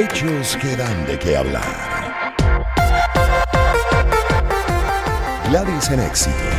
Hechos que dan de qué hablar. Gladys en Éxitos.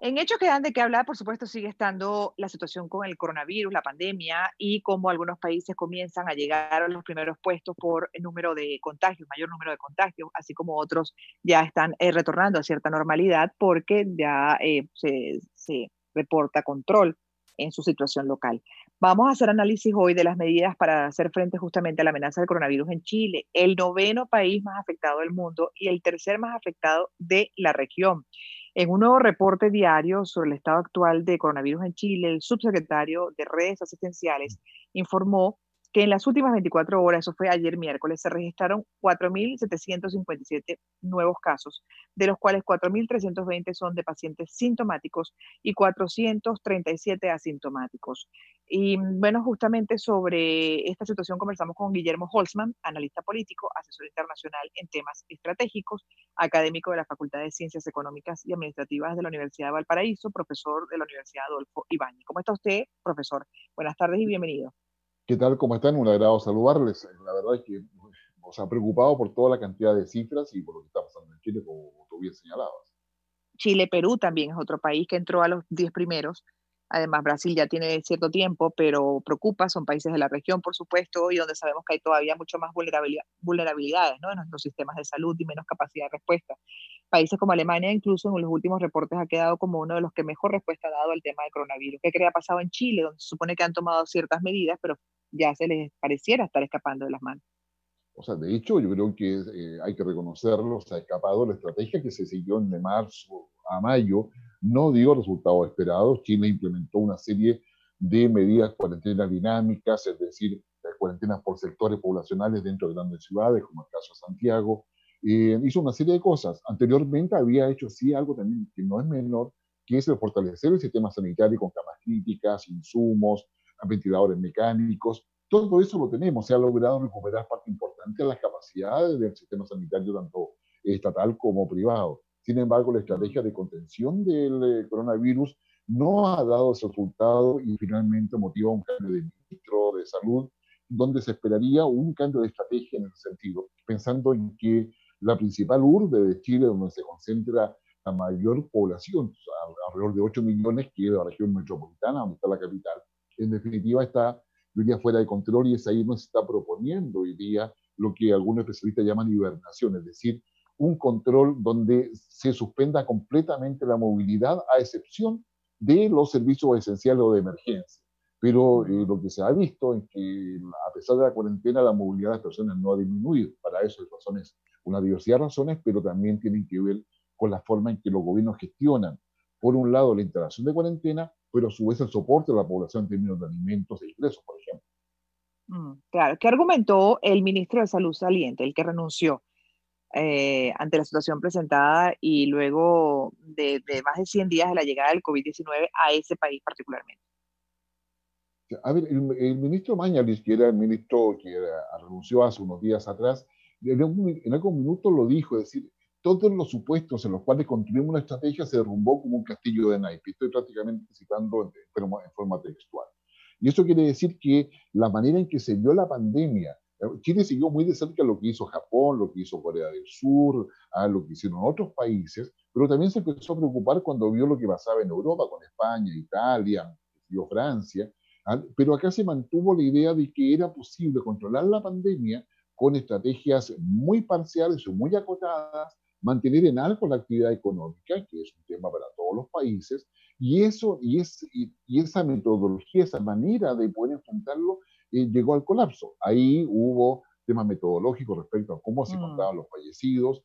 En hechos que dan de qué hablar, por supuesto, sigue estando la situación con el coronavirus, la pandemia y cómo algunos países comienzan a llegar a los primeros puestos por el número de contagios, mayor número de contagios, así como otros ya están retornando a cierta normalidad porque ya se reporta control en su situación local. Vamos a hacer análisis hoy de las medidas para hacer frente justamente a la amenaza del coronavirus en Chile, el noveno país más afectado del mundo y el tercer más afectado de la región. En un nuevo reporte diario sobre el estado actual de coronavirus en Chile, el subsecretario de Redes Asistenciales informó que en las últimas 24 horas, eso fue ayer miércoles, se registraron 4.757 nuevos casos, de los cuales 4.320 son de pacientes sintomáticos y 437 asintomáticos. Y bueno, justamente sobre esta situación conversamos con Guillermo Holzman, analista político, asesor internacional en temas estratégicos, académico de la Facultad de Ciencias Económicas y Administrativas de la Universidad de Valparaíso, profesor de la Universidad Adolfo Ibáñez. ¿Cómo está usted, profesor? Buenas tardes y bienvenido. ¿Qué tal? ¿Cómo están? Un agrado saludarles. La verdad es que nos ha preocupado por toda la cantidad de cifras y por lo que está pasando en Chile, como tú bien señalabas. Chile, Perú también es otro país que entró a los 10 primeros. Además, Brasil ya tiene cierto tiempo, pero preocupa, son países de la región, por supuesto, y donde sabemos que hay todavía mucho más vulnerabilidades, ¿no?, en nuestros sistemas de salud y menos capacidad de respuesta. Países como Alemania, incluso en los últimos reportes, ha quedado como uno de los que mejor respuesta ha dado al tema del coronavirus. ¿Qué cree ha pasado en Chile, donde se supone que han tomado ciertas medidas, pero ya se les pareciera estar escapando de las manos? O sea, de hecho, yo creo que hay que reconocerlo, se ha escapado la estrategia que se siguió de marzo a mayo, no dio resultados esperados. Chile implementó una serie de medidas cuarentenas dinámicas, es decir, cuarentenas por sectores poblacionales dentro de grandes ciudades, como el caso de Santiago. Hizo una serie de cosas. Anteriormente había hecho sí algo también que no es menor, que es el fortalecer el sistema sanitario con camas críticas, insumos, ventiladores mecánicos. Todo eso lo tenemos, se ha logrado recuperar parte importante de las capacidades del sistema sanitario, tanto estatal como privado. Sin embargo, la estrategia de contención del coronavirus no ha dado ese resultado y finalmente motiva un cambio de ministro de salud, donde se esperaría un cambio de estrategia en ese sentido, pensando en que la principal urbe de Chile, donde se concentra la mayor población, alrededor de 8 millones, que es la región metropolitana, donde está la capital, en definitiva está hoy día fuera de control y es ahí donde se está proponiendo hoy día lo que algunos especialistas llaman hibernación, es decir, un control donde se suspenda completamente la movilidad a excepción de los servicios esenciales o de emergencia. Pero lo que se ha visto es que a pesar de la cuarentena la movilidad de las personas no ha disminuido. Para eso hay razones, una diversidad de razones, pero también tienen que ver con la forma en que los gobiernos gestionan, por un lado, la instalación de cuarentena, pero a su vez el soporte de la población en términos de alimentos e ingresos, por ejemplo. Claro. ¿Qué argumentó el ministro de Salud saliente, el que renunció ante la situación presentada y luego de más de 100 días de la llegada del COVID-19 a ese país particularmente? A ver, el ministro Mañalich, que era el ministro que renunció hace unos días atrás, en algún minuto lo dijo, es decir, todos los supuestos en los cuales construimos una estrategia se derrumbó como un castillo de naipes. Estoy prácticamente citando en forma textual. Y eso quiere decir que la manera en que se dio la pandemia, Chile siguió muy de cerca lo que hizo Japón, lo que hizo Corea del Sur, lo que hicieron otros países, pero también se empezó a preocupar cuando vio lo que pasaba en Europa con España, Italia, Francia. Pero acá se mantuvo la idea de que era posible controlar la pandemia con estrategias muy parciales o muy acotadas, mantener en alto la actividad económica, que es un tema para todos los países, y esa metodología, esa manera de poder enfrentarlo, llegó al colapso. Ahí hubo temas metodológicos respecto a cómo se contaban los fallecidos,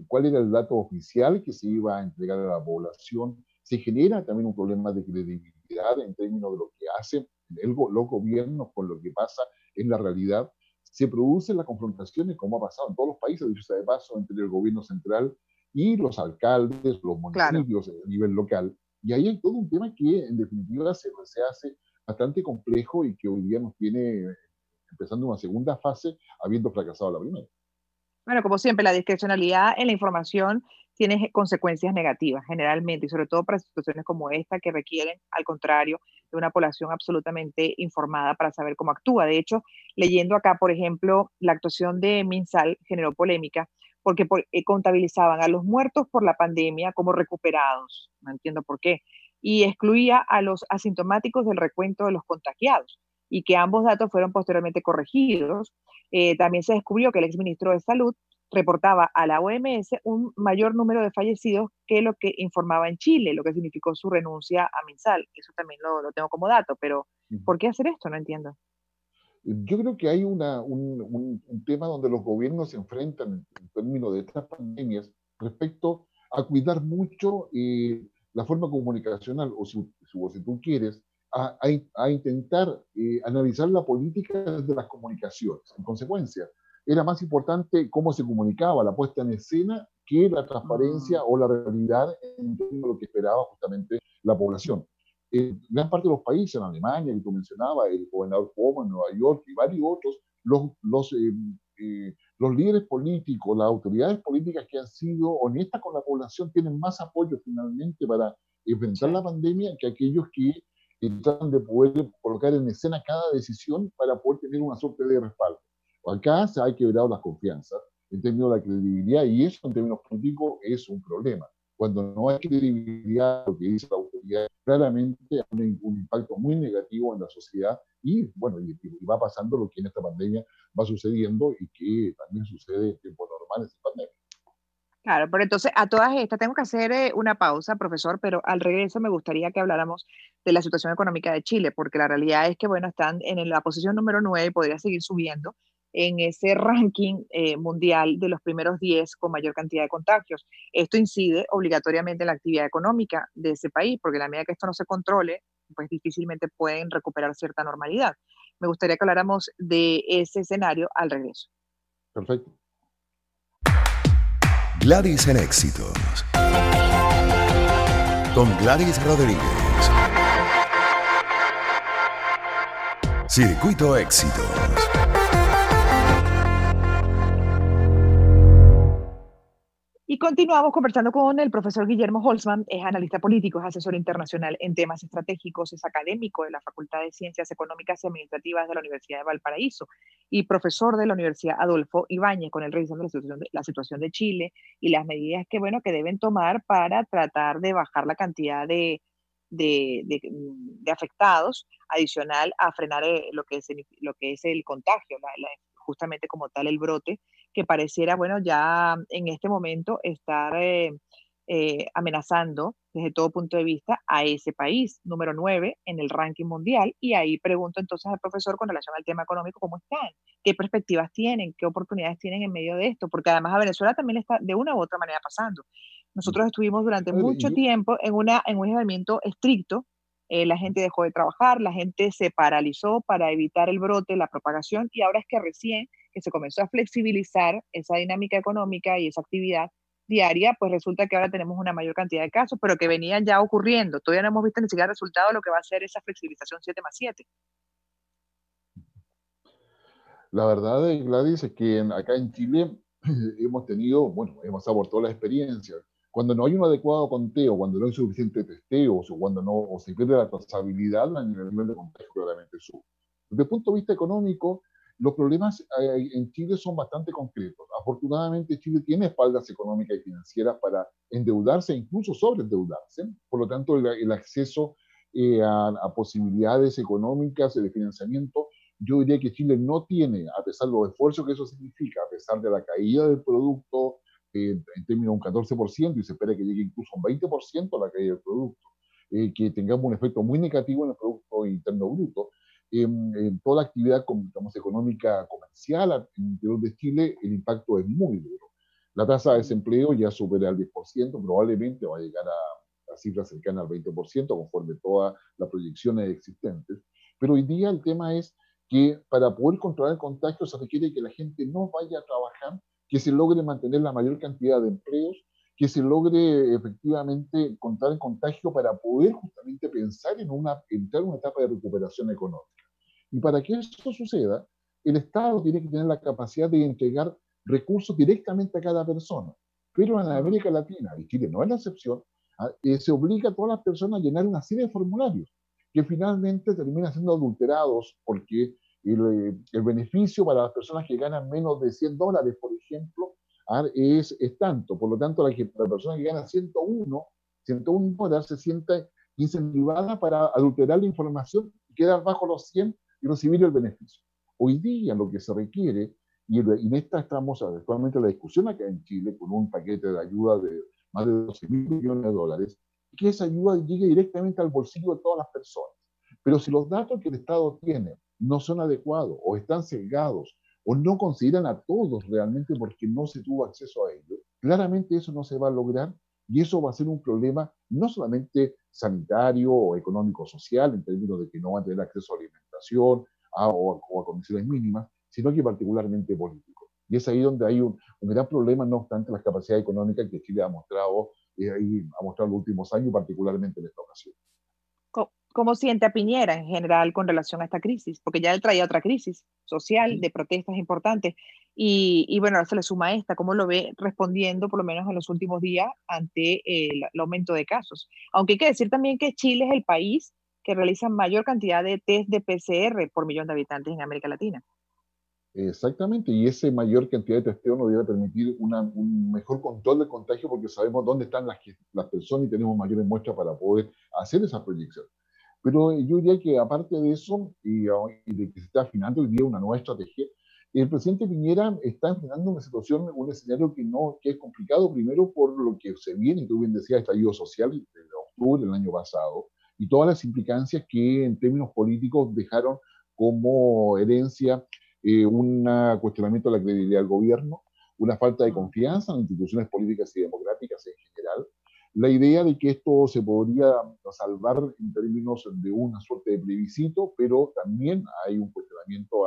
cuál era el dato oficial que se iba a entregar a la población. Se genera también un problema de credibilidad en términos de lo que hacen los gobiernos con lo que pasa en la realidad. Se producen las confrontaciones, como ha pasado en todos los países, dicho sea de paso, entre el gobierno central y los alcaldes, los municipios Claro. a nivel local. Y ahí hay todo un tema que en definitiva se hace bastante complejo y que hoy día nos tiene empezando una segunda fase, habiendo fracasado la primera. Bueno, como siempre, la discrecionalidad en la información tiene consecuencias negativas generalmente, y sobre todo para situaciones como esta que requieren, al contrario, de una población absolutamente informada para saber cómo actúa. De hecho, leyendo acá, por ejemplo, la actuación de MinSal generó polémica porque contabilizaban a los muertos por la pandemia como recuperados, no entiendo por qué, y excluía a los asintomáticos del recuento de los contagiados, y que ambos datos fueron posteriormente corregidos. También se descubrió que el exministro de Salud reportaba a la OMS un mayor número de fallecidos que lo que informaba en Chile, lo que significó su renuncia a MinSal. Eso también lo tengo como dato, pero ¿por qué hacer esto? No entiendo. Yo creo que hay un tema donde los gobiernos se enfrentan en términos de estas pandemias respecto a cuidar mucho la forma comunicacional, o si tú quieres, a intentar analizar la política de las comunicaciones. En consecuencia, era más importante cómo se comunicaba la puesta en escena que la transparencia o la realidad en términos de lo que esperaba justamente la población. Gran parte de los países, en Alemania, que tú mencionabas, el gobernador Cuomo en Nueva York y varios otros, los líderes políticos, las autoridades políticas que han sido honestas con la población tienen más apoyo finalmente para enfrentar la Sí. pandemia que aquellos que tratan de poder colocar en escena cada decisión para poder tener una suerte de respaldo. Acá se ha quebrado las confianzas en términos de la credibilidad y eso en términos políticos es un problema. Cuando no hay credibilidad, lo que dice la autoridad, claramente hay un impacto muy negativo en la sociedad y, bueno, y va pasando lo que en esta pandemia va sucediendo y que también sucede en tiempos normales en pandemia. Claro, pero entonces a todas estas tengo que hacer una pausa, profesor, pero al regreso me gustaría que habláramos de la situación económica de Chile, porque la realidad es que, bueno, están en la posición número 9 y podría seguir subiendo en ese ranking mundial de los primeros 10 con mayor cantidad de contagios. Esto incide obligatoriamente en la actividad económica de ese país, porque a la medida que esto no se controle, pues difícilmente pueden recuperar cierta normalidad. Me gustaría que habláramos de ese escenario al regreso. Perfecto. Gladys en Éxitos. Con Gladys Rodríguez. Circuito Éxitos. Y continuamos conversando con el profesor Guillermo Holzman, es analista político, es asesor internacional en temas estratégicos, es académico de la Facultad de Ciencias Económicas y Administrativas de la Universidad de Valparaíso y profesor de la Universidad Adolfo Ibáñez, con él revisando la situación de Chile y las medidas que, bueno, que deben tomar para tratar de bajar la cantidad de afectados, adicional a frenar lo que es el contagio, justamente como tal el brote, que pareciera, bueno, ya en este momento estar amenazando desde todo punto de vista a ese país, número 9 en el ranking mundial. Y ahí pregunto entonces al profesor con relación al tema económico, ¿cómo están? ¿Qué perspectivas tienen? ¿Qué oportunidades tienen en medio de esto? Porque además a Venezuela también está de una u otra manera pasando. Nosotros estuvimos durante A ver, mucho yo, tiempo en un aislamiento estricto. La gente dejó de trabajar, la gente se paralizó para evitar el brote, la propagación, y ahora es que recién que se comenzó a flexibilizar esa dinámica económica y esa actividad diaria, pues resulta que ahora tenemos una mayor cantidad de casos, pero que venían ya ocurriendo. Todavía no hemos visto ni siquiera el resultado de lo que va a ser esa flexibilización 7+7. la verdad, Gladys, es que acá en Chile hemos tenido, bueno, hemos abortado la experiencia. Cuando no hay un adecuado conteo, cuando no hay suficiente testeos o cuando no o se pierde la trazabilidad, el nivel de contagio claramente sube. Desde el punto de vista económico, los problemas en Chile son bastante concretos. Afortunadamente, Chile tiene espaldas económicas y financieras para endeudarse e incluso sobreendeudarse. Por lo tanto, el acceso a posibilidades económicas de financiamiento, yo diría que Chile no tiene, a pesar de los esfuerzos que eso significa, a pesar de la caída del producto en términos de un 14%, y se espera que llegue incluso a un 20% a la caída del producto, que tengamos un efecto muy negativo en el Producto Interno Bruto. En toda la actividad digamos, económica comercial en el interior de Chile, el impacto es muy duro. La tasa de desempleo ya supera el 10%, probablemente va a llegar a cifras cercanas al 20%, conforme todas las proyecciones existentes. Pero hoy día el tema es que para poder controlar el contagio se requiere que la gente no vaya a trabajar, que se logre mantener la mayor cantidad de empleos, que se logre efectivamente controlar el contagio para poder justamente pensar en entrar en una etapa de recuperación económica. Y para que eso suceda, el Estado tiene que tener la capacidad de entregar recursos directamente a cada persona. Pero en América Latina, y Chile no es la excepción, se obliga a todas las personas a llenar una serie de formularios que finalmente terminan siendo adulterados porque el beneficio para las personas que ganan menos de $100, por ejemplo, es tanto. Por lo tanto, la persona que gana 101 dólares se siente incentivada para adulterar la información y quedar bajo los 100 y recibir el beneficio. Hoy día lo que se requiere, y en esta estamos actualmente en la discusión acá en Chile, con un paquete de ayuda de más de 12.000 millones de dólares, que esa ayuda llegue directamente al bolsillo de todas las personas. Pero si los datos que el Estado tiene no son adecuados o están sesgados o no consideran a todos realmente porque no se tuvo acceso a ellos, claramente eso no se va a lograr y eso va a ser un problema no solamente sanitario o económico-social, en términos de que no van a tener acceso a alimentación o a condiciones mínimas, sino que particularmente político. Y es ahí donde hay un gran problema, no obstante las capacidades económicas que Chile ha mostrado en los últimos años, particularmente en esta ocasión. ¿Cómo siente a Piñera en general con relación a esta crisis? Porque ya él traía otra crisis social de protestas importantes y bueno, ahora se le suma esta. ¿Cómo lo ve respondiendo, por lo menos en los últimos días, ante el aumento de casos? Aunque hay que decir también que Chile es el país que realiza mayor cantidad de test de PCR por millón de habitantes en América Latina. Exactamente, y esa mayor cantidad de testeo nos debe permitir un mejor control del contagio porque sabemos dónde están las personas y tenemos mayores muestras para poder hacer esa proyección. Pero yo diría que aparte de eso, y de que se está afinando hoy día una nueva estrategia, el presidente Piñera está enfrentando una situación, un escenario que es complicado, primero por lo que se viene, y tú bien decías, estallido social de octubre del año pasado, y todas las implicancias que en términos políticos dejaron como herencia un cuestionamiento de la credibilidad del gobierno, una falta de confianza en instituciones políticas y democráticas en general, la idea de que esto se podría salvar en términos de una suerte de plebiscito, pero también hay un cuestionamiento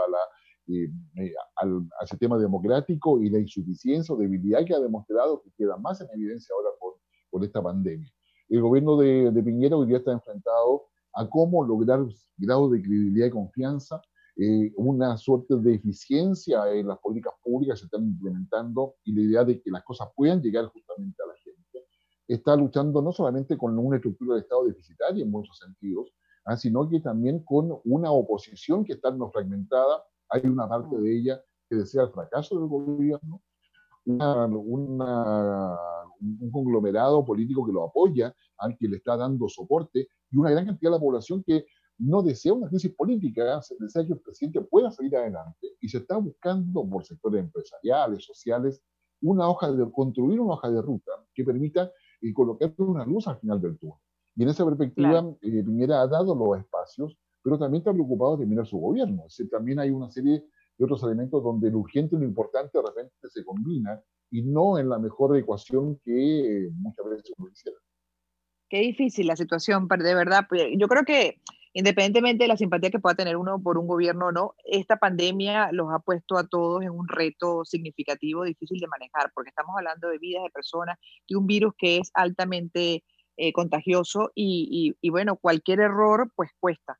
al sistema democrático y la insuficiencia o debilidad que ha demostrado que queda más en evidencia ahora por esta pandemia. El gobierno de Piñera hoy día está enfrentado a cómo lograr grados de credibilidad y confianza, una suerte de eficiencia en las políticas públicas que se están implementando y la idea de que las cosas puedan llegar justamente a la gente. Está luchando no solamente con una estructura de Estado deficitaria en muchos sentidos, sino que también con una oposición que está no fragmentada. Hay una parte de ella que desea el fracaso del gobierno, un conglomerado político que lo apoya, al que le está dando soporte, y una gran cantidad de la población que no desea una crisis política, se desea que el presidente pueda salir adelante, y se está buscando por sectores empresariales, sociales, construir una hoja de ruta que permita colocar una luz al final del túnel. Y en esa perspectiva, Claro. Piñera ha dado los espacios, pero también está preocupado de terminar su gobierno. Es decir, también hay una serie de otros elementos donde lo urgente y lo importante de repente se combina y no en la mejor ecuación que muchas veces uno quisiera. Qué difícil la situación, pero de verdad. Yo creo que independientemente de la simpatía que pueda tener uno por un gobierno o no, esta pandemia los ha puesto a todos en un reto significativo, difícil de manejar, porque estamos hablando de vidas de personas, de un virus que es altamente contagioso y bueno, cualquier error pues cuesta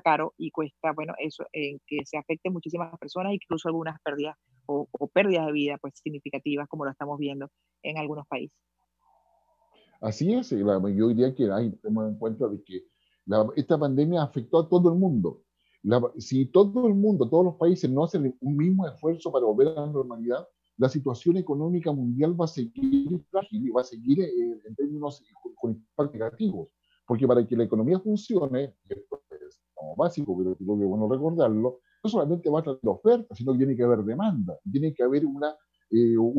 caro y cuesta, bueno, eso, que se afecte muchísimas personas, incluso algunas pérdidas o pérdidas de vida pues significativas, como lo estamos viendo en algunos países. Así es, yo diría que hay que tomar en cuenta de que esta pandemia afectó a todo el mundo. Si todo el mundo, todos los países no hacen un mismo esfuerzo para volver a la normalidad, la situación económica mundial va a seguir frágil y va a seguir en términos con impactos negativos. Porque para que la economía funcione, y esto es como básico, pero creo que es bueno recordarlo, no solamente va a traer la oferta, sino que tiene que haber demanda, tiene que haber una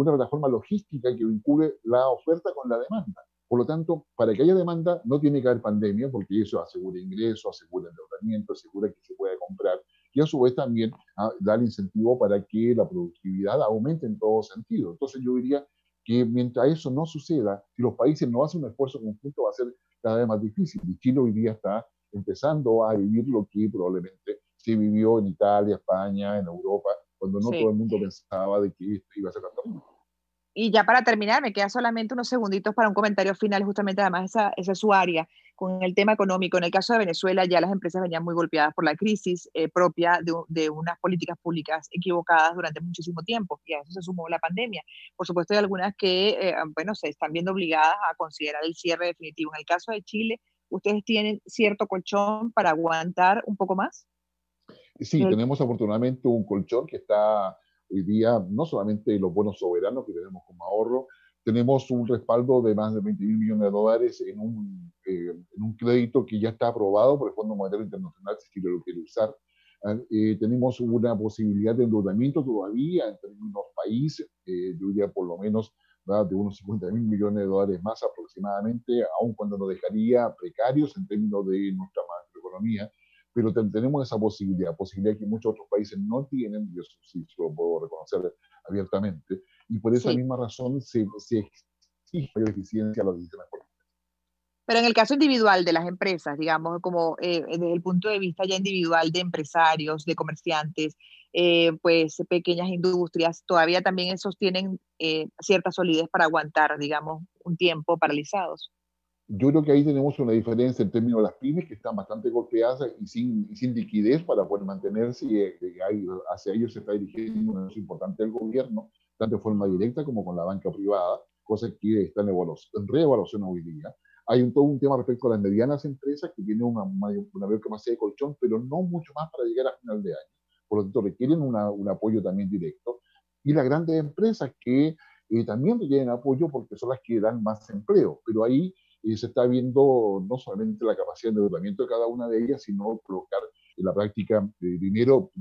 plataforma logística que vincule la oferta con la demanda. Por lo tanto, para que haya demanda no tiene que haber pandemia, porque eso asegura ingresos, asegura endeudamiento, asegura que se pueda comprar, y a su vez también da el incentivo para que la productividad aumente en todo sentido. Entonces yo diría que mientras eso no suceda, si los países no hacen un esfuerzo conjunto, va a ser cada vez más difícil. Y Chile hoy día está empezando a vivir lo que probablemente se vivió en Italia, España, en Europa, cuando no todo Sí. el mundo pensaba de que esto iba a ser tan terrible. Y ya para terminar, me queda solamente unos segunditos para un comentario final, justamente además esa es su área, con el tema económico. En el caso de Venezuela, ya las empresas venían muy golpeadas por la crisis propia de unas políticas públicas equivocadas durante muchísimo tiempo, y a eso se sumó la pandemia. Por supuesto, hay algunas que, bueno, se están viendo obligadas a considerar el cierre definitivo. En el caso de Chile, ¿ustedes tienen cierto colchón para aguantar un poco más? Sí, tenemos afortunadamente un colchón que está hoy día, no solamente los bonos soberanos que tenemos como ahorro, tenemos un respaldo de más de 20 mil millones de dólares en un crédito que ya está aprobado por el Fondo Monetario Internacional, si Chile lo quiere usar. Tenemos una posibilidad de endeudamiento todavía en términos país, yo diría por lo menos, ¿verdad?, de unos 50 mil millones de dólares más aproximadamente, aun cuando nos dejaría precarios en términos de nuestra macroeconomía, pero tenemos esa posibilidad que muchos otros países no tienen, y eso sí lo puedo reconocer abiertamente, y por esa Sí. misma razón se exige mayor eficiencia a las decisiones políticas. Pero en el caso individual de las empresas, digamos, como desde el punto de vista ya individual de empresarios, de comerciantes, pues pequeñas industrias, todavía también esos tienen cierta solidez para aguantar, digamos, un tiempo paralizados. Yo creo que ahí tenemos una diferencia en términos de las pymes que están bastante golpeadas y sin liquidez para poder mantenerse, y hacia ellos se está dirigiendo un esfuerzo importante del gobierno, tanto de forma directa como con la banca privada, cosas que están en reevaluación hoy día. Hay todo un tema respecto a las medianas empresas que tienen una mayor capacidad de colchón, pero no mucho más para llegar a final de año. Por lo tanto, requieren un apoyo también directo. Y las grandes empresas que también requieren apoyo porque son las que dan más empleo, pero ahí se está viendo no solamente la capacidad de endeudamiento de cada una de ellas, sino colocar en la práctica dinero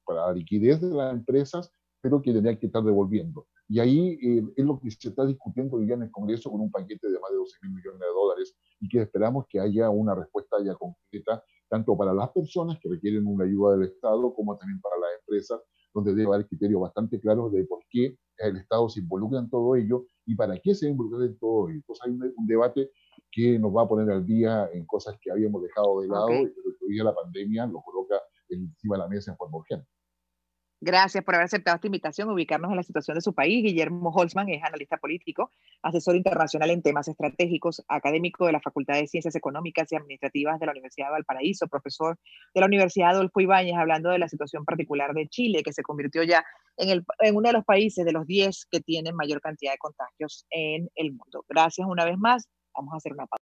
para la liquidez de las empresas, pero que tendrían que estar devolviendo. Y ahí es lo que se está discutiendo hoy día en el Congreso con un paquete de más de 12 mil millones de dólares, y que esperamos que haya una respuesta ya concreta, tanto para las personas que requieren una ayuda del Estado, como también para las empresas, donde debe haber criterios bastante claros de por qué el Estado se involucra en todo ello y para qué se involucra en todo ello. Entonces hay un debate que nos va a poner al día en cosas que habíamos dejado de lado, Ok. y que hoy día la pandemia lo coloca encima de la mesa en forma urgente. Gracias por haber aceptado esta invitación, ubicarnos en la situación de su país. Guillermo Holzman es analista político, asesor internacional en temas estratégicos, académico de la Facultad de Ciencias Económicas y Administrativas de la Universidad de Valparaíso, profesor de la Universidad Adolfo Ibáñez, hablando de la situación particular de Chile, que se convirtió ya en uno de los países de los 10 que tienen mayor cantidad de contagios en el mundo. Gracias una vez más. Vamos a hacer una pausa.